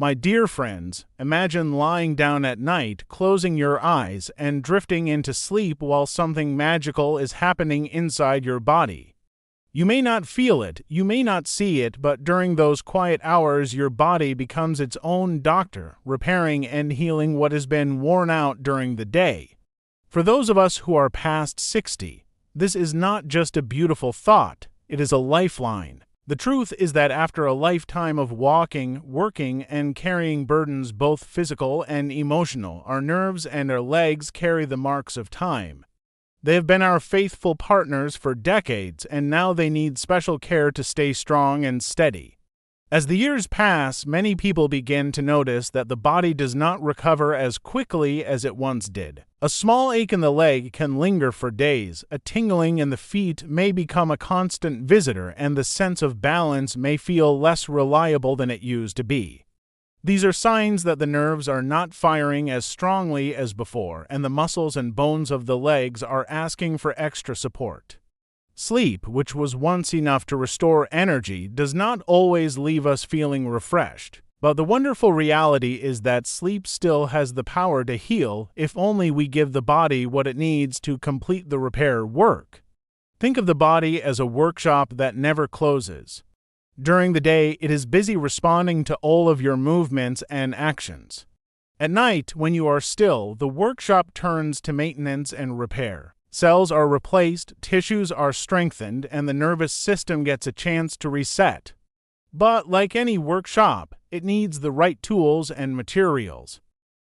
My dear friends, imagine lying down at night, closing your eyes, and drifting into sleep while something magical is happening inside your body. You may not feel it, you may not see it, but during those quiet hours your body becomes its own doctor, repairing and healing what has been worn out during the day. For those of us who are past 60, this is not just a beautiful thought, it is a lifeline. The truth is that after a lifetime of walking, working, and carrying burdens both physical and emotional, our nerves and our legs carry the marks of time. They have been our faithful partners for decades, and now they need special care to stay strong and steady. As the years pass, many people begin to notice that the body does not recover as quickly as it once did. A small ache in the leg can linger for days, a tingling in the feet may become a constant visitor, and the sense of balance may feel less reliable than it used to be. These are signs that the nerves are not firing as strongly as before, and the muscles and bones of the legs are asking for extra support. Sleep, which was once enough to restore energy, does not always leave us feeling refreshed. But the wonderful reality is that sleep still has the power to heal if only we give the body what it needs to complete the repair work. Think of the body as a workshop that never closes. During the day, it is busy responding to all of your movements and actions. At night, when you are still, the workshop turns to maintenance and repair. Cells are replaced, tissues are strengthened, and the nervous system gets a chance to reset. But like any workshop, it needs the right tools and materials.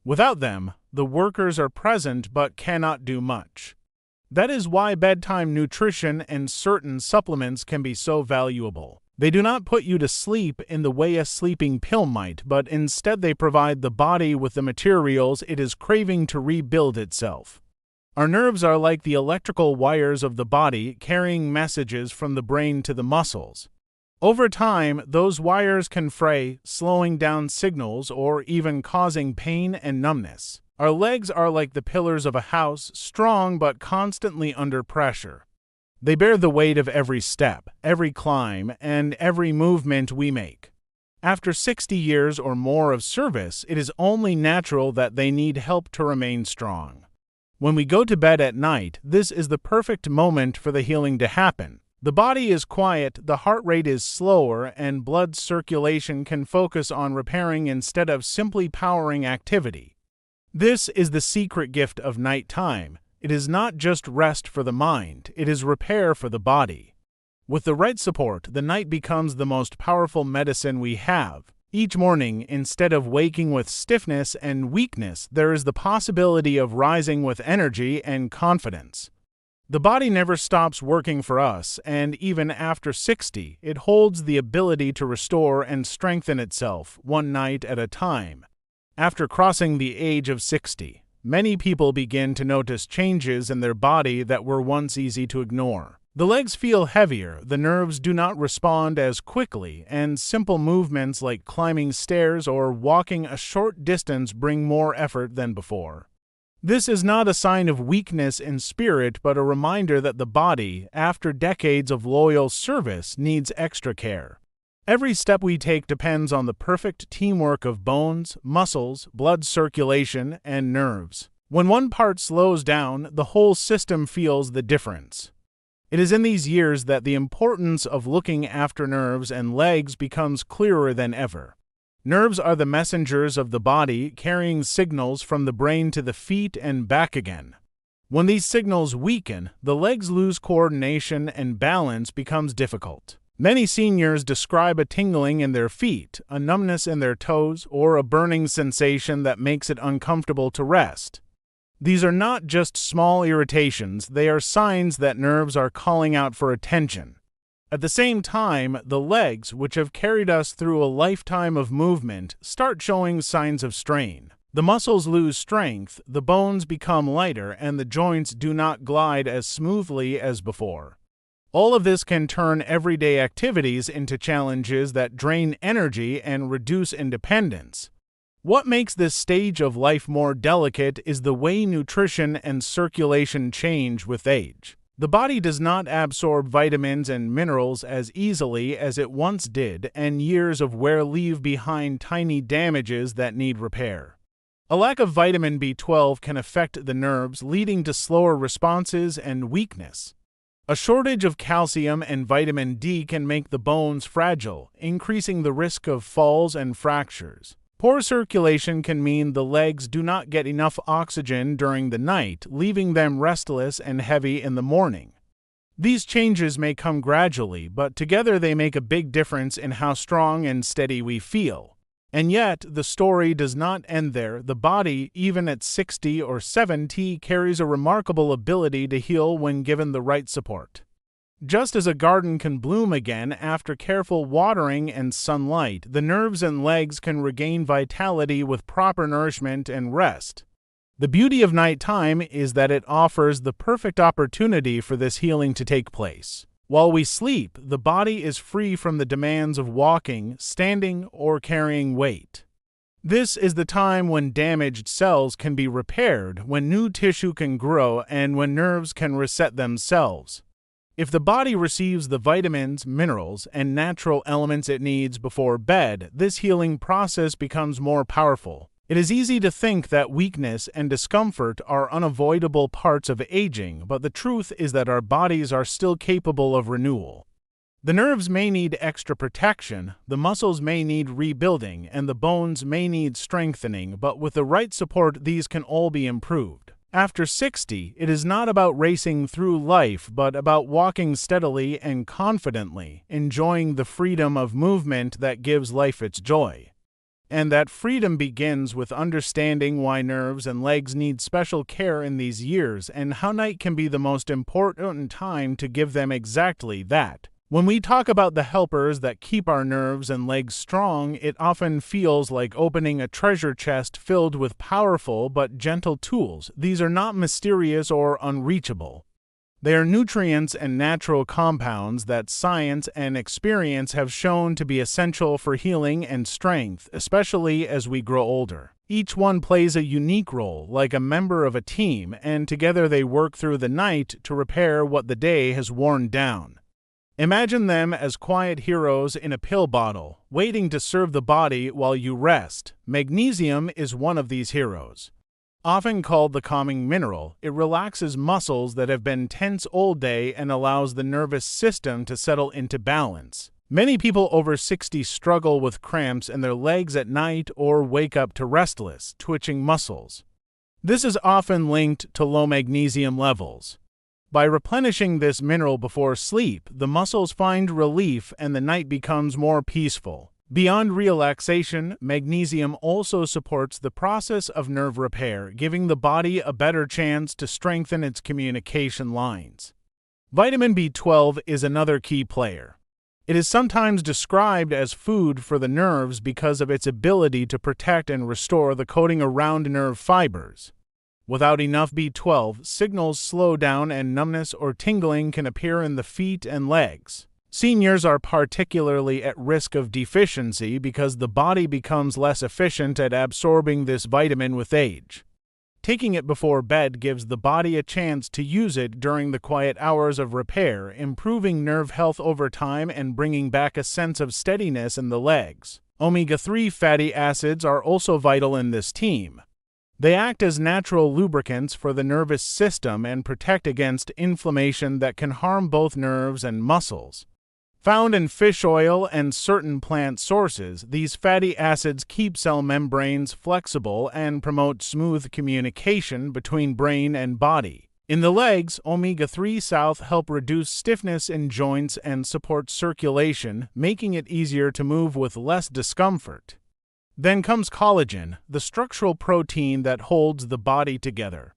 Without them, the workers are present but cannot do much. That is why bedtime nutrition and certain supplements can be so valuable. They do not put you to sleep in the way a sleeping pill might, but instead they provide the body with the materials it is craving to rebuild itself. Our nerves are like the electrical wires of the body, carrying messages from the brain to the muscles. Over time, those wires can fray, slowing down signals or even causing pain and numbness. Our legs are like the pillars of a house, strong but constantly under pressure. They bear the weight of every step, every climb, and every movement we make. After 60 years or more of service, it is only natural that they need help to remain strong. When we go to bed at night, this is the perfect moment for the healing to happen. The body is quiet, the heart rate is slower, and blood circulation can focus on repairing instead of simply powering activity. This is the secret gift of nighttime. It is not just rest for the mind, it is repair for the body. With the right support, the night becomes the most powerful medicine we have. Each morning, instead of waking with stiffness and weakness, there is the possibility of rising with energy and confidence. The body never stops working for us, and even after 60, it holds the ability to restore and strengthen itself, one night at a time. After crossing the age of 60, many people begin to notice changes in their body that were once easy to ignore. The legs feel heavier, the nerves do not respond as quickly, and simple movements like climbing stairs or walking a short distance bring more effort than before. This is not a sign of weakness in spirit, but a reminder that the body, after decades of loyal service, needs extra care. Every step we take depends on the perfect teamwork of bones, muscles, blood circulation, and nerves. When one part slows down, the whole system feels the difference. It is in these years that the importance of looking after nerves and legs becomes clearer than ever. Nerves are the messengers of the body, carrying signals from the brain to the feet and back again. When these signals weaken, the legs lose coordination and balance becomes difficult. Many seniors describe a tingling in their feet, a numbness in their toes, or a burning sensation that makes it uncomfortable to rest. These are not just small irritations, they are signs that nerves are calling out for attention. At the same time, the legs, which have carried us through a lifetime of movement, start showing signs of strain. The muscles lose strength, the bones become lighter, and the joints do not glide as smoothly as before. All of this can turn everyday activities into challenges that drain energy and reduce independence. What makes this stage of life more delicate is the way nutrition and circulation change with age. The body does not absorb vitamins and minerals as easily as it once did, and years of wear leave behind tiny damages that need repair. A lack of vitamin B12 can affect the nerves, leading to slower responses and weakness. A shortage of calcium and vitamin D can make the bones fragile, increasing the risk of falls and fractures. Poor circulation can mean the legs do not get enough oxygen during the night, leaving them restless and heavy in the morning. These changes may come gradually, but together they make a big difference in how strong and steady we feel. And yet, the story does not end there. The body, even at 60 or 70, carries a remarkable ability to heal when given the right support. Just as a garden can bloom again after careful watering and sunlight, the nerves and legs can regain vitality with proper nourishment and rest. The beauty of nighttime is that it offers the perfect opportunity for this healing to take place. While we sleep, the body is free from the demands of walking, standing, or carrying weight. This is the time when damaged cells can be repaired, when new tissue can grow, and when nerves can reset themselves. If the body receives the vitamins, minerals, and natural elements it needs before bed, this healing process becomes more powerful. It is easy to think that weakness and discomfort are unavoidable parts of aging, but the truth is that our bodies are still capable of renewal. The nerves may need extra protection, the muscles may need rebuilding, and the bones may need strengthening, but with the right support, these can all be improved. After 60, it is not about racing through life, but about walking steadily and confidently, enjoying the freedom of movement that gives life its joy. And that freedom begins with understanding why nerves and legs need special care in these years and how night can be the most important time to give them exactly that. When we talk about the helpers that keep our nerves and legs strong, it often feels like opening a treasure chest filled with powerful but gentle tools. These are not mysterious or unreachable. They are nutrients and natural compounds that science and experience have shown to be essential for healing and strength, especially as we grow older. Each one plays a unique role, like a member of a team, and together they work through the night to repair what the day has worn down. Imagine them as quiet heroes in a pill bottle, waiting to serve the body while you rest. Magnesium is one of these heroes. Often called the calming mineral, it relaxes muscles that have been tense all day and allows the nervous system to settle into balance. Many people over 60 struggle with cramps in their legs at night or wake up to restless, twitching muscles. This is often linked to low magnesium levels. By replenishing this mineral before sleep, the muscles find relief and the night becomes more peaceful. Beyond relaxation, magnesium also supports the process of nerve repair, giving the body a better chance to strengthen its communication lines. Vitamin B12 is another key player. It is sometimes described as food for the nerves because of its ability to protect and restore the coating around nerve fibers. Without enough B12, signals slow down and numbness or tingling can appear in the feet and legs. Seniors are particularly at risk of deficiency because the body becomes less efficient at absorbing this vitamin with age. Taking it before bed gives the body a chance to use it during the quiet hours of repair, improving nerve health over time and bringing back a sense of steadiness in the legs. Omega-3 fatty acids are also vital in this team. They act as natural lubricants for the nervous system and protect against inflammation that can harm both nerves and muscles. Found in fish oil and certain plant sources, these fatty acids keep cell membranes flexible and promote smooth communication between brain and body. In the legs, omega-3 salts help reduce stiffness in joints and support circulation, making it easier to move with less discomfort. Then comes collagen, the structural protein that holds the body together.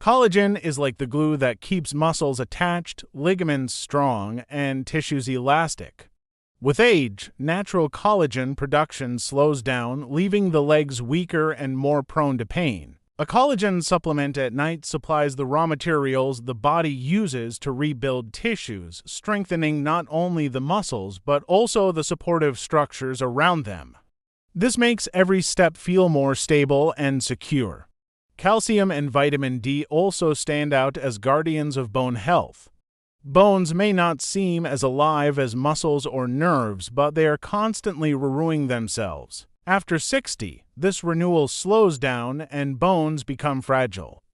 Collagen is like the glue that keeps muscles attached, ligaments strong, and tissues elastic. With age, natural collagen production slows down, leaving the legs weaker and more prone to pain. A collagen supplement at night supplies the raw materials the body uses to rebuild tissues, strengthening not only the muscles but also the supportive structures around them. This makes every step feel more stable and secure. Calcium and vitamin D also stand out as guardians of bone health. Bones may not seem as alive as muscles or nerves, but they are constantly renewing themselves. After 60, this renewal slows down and bones become fragile.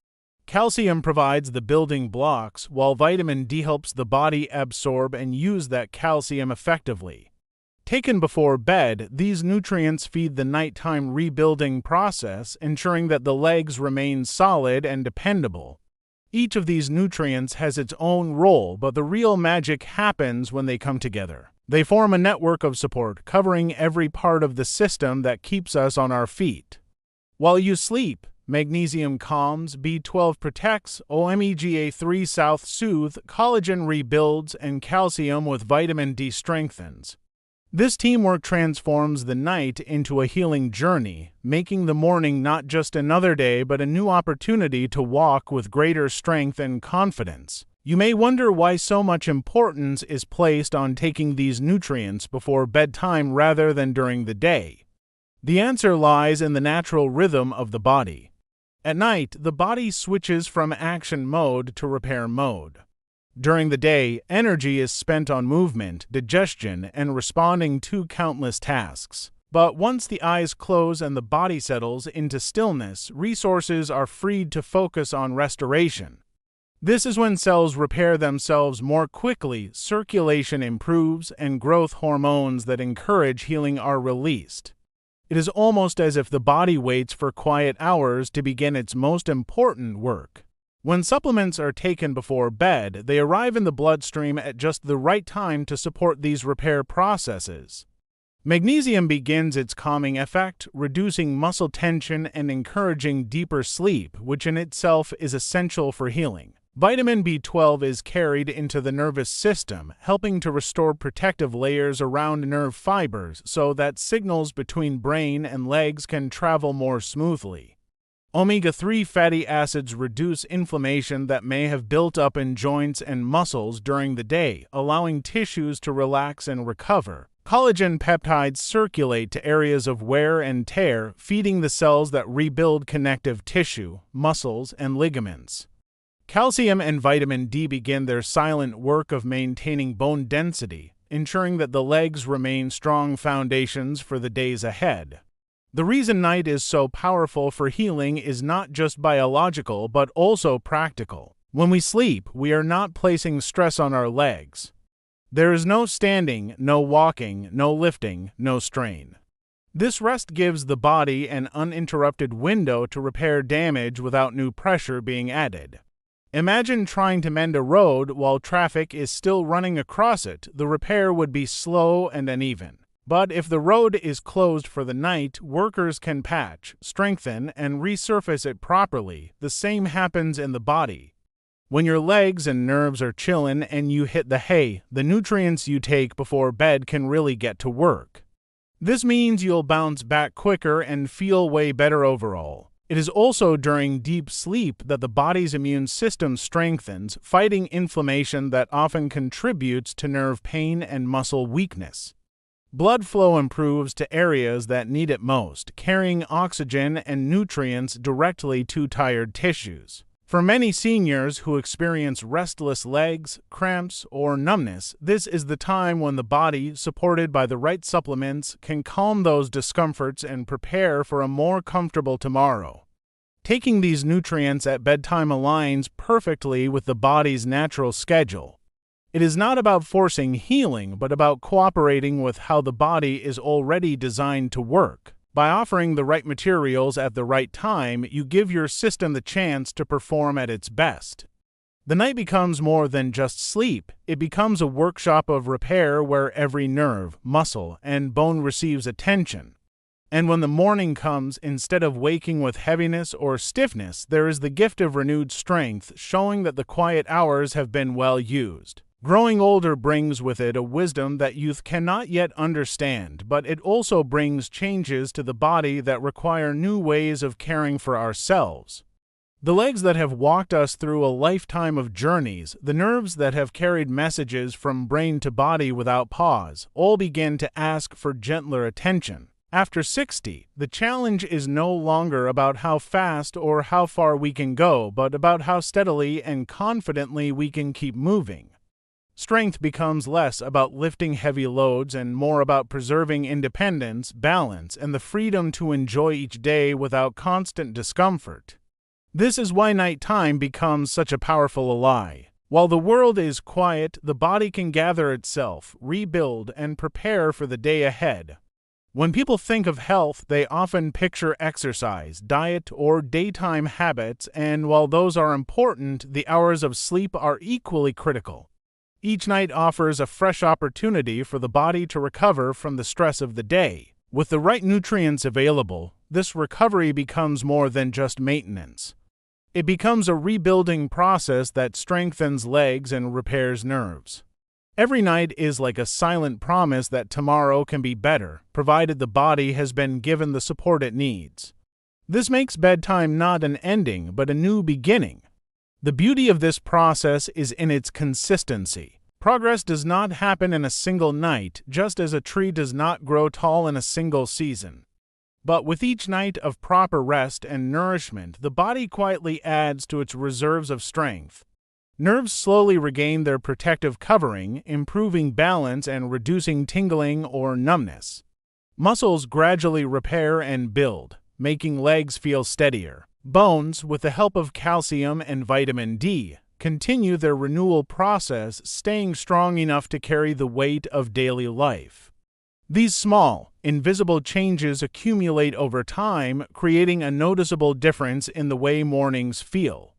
Calcium provides the building blocks, while vitamin D helps the body absorb and use that calcium effectively. Taken before bed, these nutrients feed the nighttime rebuilding process, ensuring that the legs remain solid and dependable. Each of these nutrients has its own role, but the real magic happens when they come together. They form a network of support, covering every part of the system that keeps us on our feet. While you sleep, magnesium calms, B12 protects, omega-3 South soothes, collagen rebuilds, and calcium with vitamin D strengthens. This teamwork transforms the night into a healing journey, making the morning not just another day but a new opportunity to walk with greater strength and confidence. You may wonder why so much importance is placed on taking these nutrients before bedtime rather than during the day. The answer lies in the natural rhythm of the body. At night, the body switches from action mode to repair mode. During the day, energy is spent on movement, digestion, and responding to countless tasks. But once the eyes close and the body settles into stillness, resources are freed to focus on restoration. This is when cells repair themselves more quickly, circulation improves, and growth hormones that encourage healing are released. It is almost as if the body waits for quiet hours to begin its most important work. When supplements are taken before bed, they arrive in the bloodstream at just the right time to support these repair processes. Magnesium begins its calming effect, reducing muscle tension and encouraging deeper sleep, which in itself is essential for healing. Vitamin B12 is carried into the nervous system, helping to restore protective layers around nerve fibers so that signals between brain and legs can travel more smoothly. Omega-3 fatty acids reduce inflammation that may have built up in joints and muscles during the day, allowing tissues to relax and recover. Collagen peptides circulate to areas of wear and tear, feeding the cells that rebuild connective tissue, muscles, and ligaments. Calcium and vitamin D begin their silent work of maintaining bone density, ensuring that the legs remain strong foundations for the days ahead. The reason night is so powerful for healing is not just biological but also practical. When we sleep, we are not placing stress on our legs. There is no standing, no walking, no lifting, no strain. This rest gives the body an uninterrupted window to repair damage without new pressure being added. Imagine trying to mend a road while traffic is still running across it. The repair would be slow and uneven. But if the road is closed for the night, workers can patch, strengthen, and resurface it properly. The same happens in the body. When your legs and nerves are chillin' and you hit the hay, the nutrients you take before bed can really get to work. This means you'll bounce back quicker and feel way better overall. It is also during deep sleep that the body's immune system strengthens, fighting inflammation that often contributes to nerve pain and muscle weakness. Blood flow improves to areas that need it most, carrying oxygen and nutrients directly to tired tissues. For many seniors who experience restless legs, cramps, or numbness, this is the time when the body, supported by the right supplements, can calm those discomforts and prepare for a more comfortable tomorrow. Taking these nutrients at bedtime aligns perfectly with the body's natural schedule. It is not about forcing healing, but about cooperating with how the body is already designed to work. By offering the right materials at the right time, you give your system the chance to perform at its best. The night becomes more than just sleep. It becomes a workshop of repair where every nerve, muscle, and bone receives attention. And when the morning comes, instead of waking with heaviness or stiffness, there is the gift of renewed strength, showing that the quiet hours have been well used. Growing older brings with it a wisdom that youth cannot yet understand, but it also brings changes to the body that require new ways of caring for ourselves. The legs that have walked us through a lifetime of journeys, the nerves that have carried messages from brain to body without pause, all begin to ask for gentler attention. After 60, the challenge is no longer about how fast or how far we can go, but about how steadily and confidently we can keep moving. Strength becomes less about lifting heavy loads and more about preserving independence, balance, and the freedom to enjoy each day without constant discomfort. This is why nighttime becomes such a powerful ally. While the world is quiet, the body can gather itself, rebuild, and prepare for the day ahead. When people think of health, they often picture exercise, diet, or daytime habits, and while those are important, the hours of sleep are equally critical. Each night offers a fresh opportunity for the body to recover from the stress of the day. With the right nutrients available, this recovery becomes more than just maintenance. It becomes a rebuilding process that strengthens legs and repairs nerves. Every night is like a silent promise that tomorrow can be better, provided the body has been given the support it needs. This makes bedtime not an ending, but a new beginning. The beauty of this process is in its consistency. Progress does not happen in a single night, just as a tree does not grow tall in a single season. But with each night of proper rest and nourishment, the body quietly adds to its reserves of strength. Nerves slowly regain their protective covering, improving balance and reducing tingling or numbness. Muscles gradually repair and build, making legs feel steadier. Bones, with the help of calcium and vitamin D, continue their renewal process, staying strong enough to carry the weight of daily life. These small, invisible changes accumulate over time, creating a noticeable difference in the way mornings feel.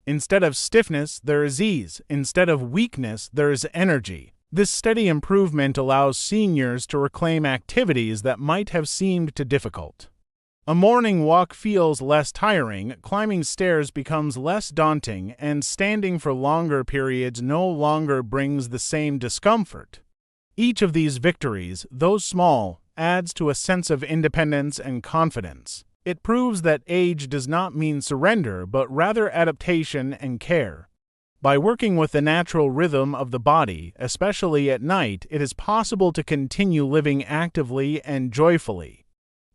Instead of stiffness, there is ease. Instead of weakness, there is energy. This steady improvement allows seniors to reclaim activities that might have seemed too difficult. A morning walk feels less tiring, climbing stairs becomes less daunting, and standing for longer periods no longer brings the same discomfort. Each of these victories, though small, adds to a sense of independence and confidence. It proves that age does not mean surrender, but rather adaptation and care. By working with the natural rhythm of the body, especially at night, it is possible to continue living actively and joyfully.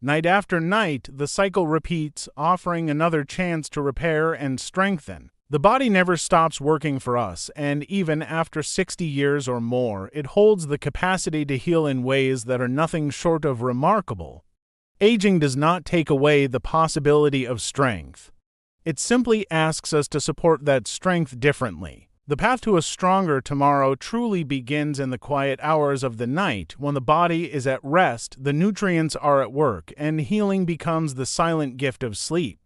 Night after night, the cycle repeats, offering another chance to repair and strengthen. The body never stops working for us, and even after 60 years or more, it holds the capacity to heal in ways that are nothing short of remarkable. Aging does not take away the possibility of strength. It simply asks us to support that strength differently. The path to a stronger tomorrow truly begins in the quiet hours of the night, when the body is at rest, the nutrients are at work, and healing becomes the silent gift of sleep.